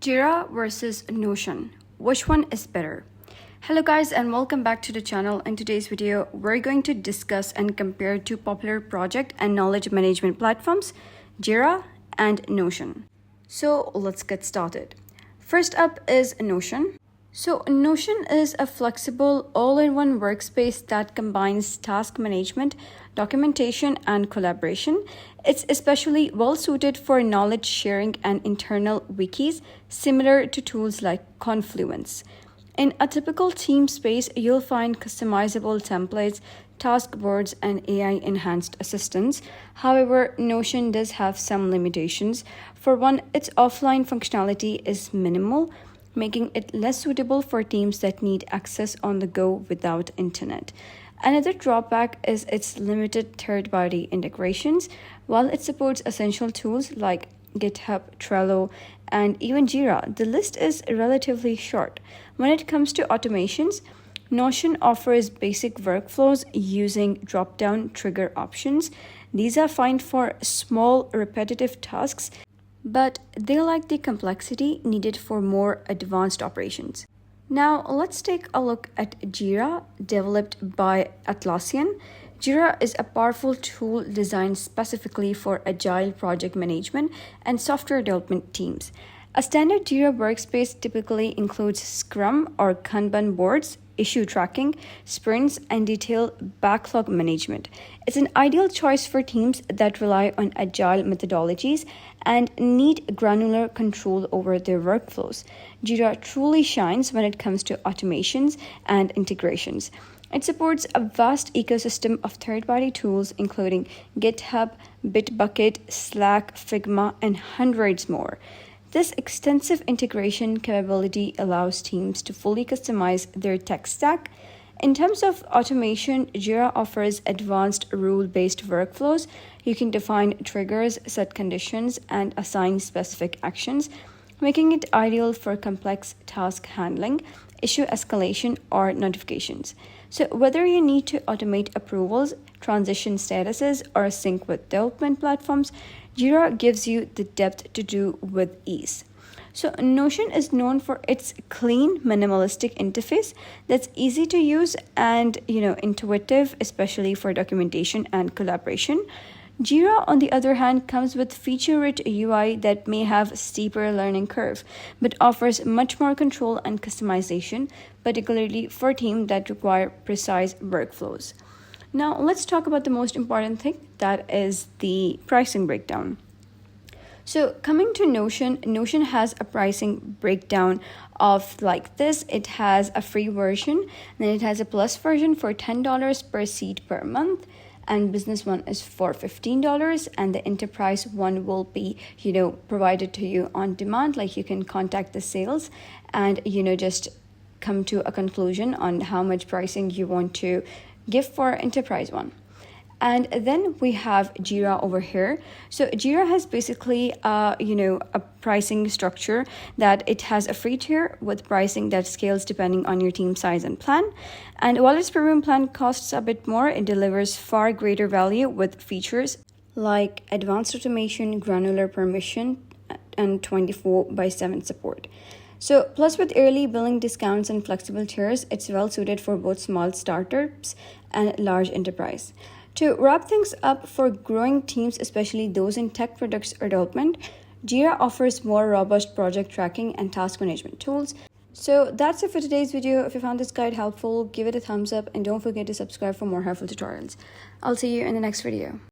Jira versus Notion. Which one is better? Hello guys and welcome back to the channel. In today's video, we're going to discuss and compare two popular project and knowledge management platforms, Jira and Notion. So let's get started. First up is Notion. So Notion is a flexible all-in-one workspace that combines task management, documentation, and collaboration. It's especially well suited for knowledge sharing and internal wikis, similar to tools like Confluence. In a typical team space, you'll find customizable templates, task boards, and AI-enhanced assistants. However, Notion does have some limitations. For one, its offline functionality is minimal, making it less suitable for teams that need access on the go without internet. Another drawback is its limited third-party integrations. While it supports essential tools like GitHub, Trello, and even Jira, the list is relatively short. When it comes to automations, Notion offers basic workflows using drop-down trigger options. These are fine for small, repetitive tasks, but they lack the complexity needed for more advanced operations. Now, let's take a look at Jira, developed by Atlassian. Jira is a powerful tool designed specifically for agile project management and software development teams. A standard Jira workspace typically includes Scrum or Kanban boards, issue tracking, sprints, and detailed backlog management. It's an ideal choice for teams that rely on agile methodologies and need granular control over their workflows. Jira truly shines when it comes to automations and integrations. It supports a vast ecosystem of third-party tools including GitHub, Bitbucket, Slack, Figma, and hundreds more. This extensive integration capability allows teams to fully customize their tech stack. In terms of automation, Jira offers advanced rule-based workflows. You can define triggers, set conditions, and assign specific actions, making it ideal for complex task handling, issue escalation, or notifications. So whether you need to automate approvals, transition statuses, or sync with development platforms, Jira gives you the depth to do with ease. So Notion is known for its clean, minimalistic interface that's easy to use and intuitive, especially for documentation and collaboration. Jira, on the other hand, comes with feature-rich UI that may have a steeper learning curve, but offers much more control and customization, particularly for teams that require precise workflows. Now, let's talk about the most important thing, that is the pricing breakdown. So coming to Notion, Notion has a pricing breakdown of like this. It has a free version, then it has a plus version for $10 per seat per month, and business one is for $15, and the enterprise one will be provided to you on demand. Like you can contact the sales and just come to a conclusion on how much pricing you want to give for enterprise one. And then we have Jira over here. So Jira has basically a pricing structure that it has a free tier with pricing that scales depending on your team size and plan. And while its premium plan costs a bit more, it delivers far greater value with features like advanced automation, granular permission, and 24/7 support. So plus with early billing discounts and flexible tiers, it's well suited for both small startups and large enterprise. To wrap things up, for growing teams, especially those in tech products or development, Jira offers more robust project tracking and task management tools. So that's it for today's video. If you found this guide helpful, give it a thumbs up and don't forget to subscribe for more helpful tutorials. I'll see you in the next video.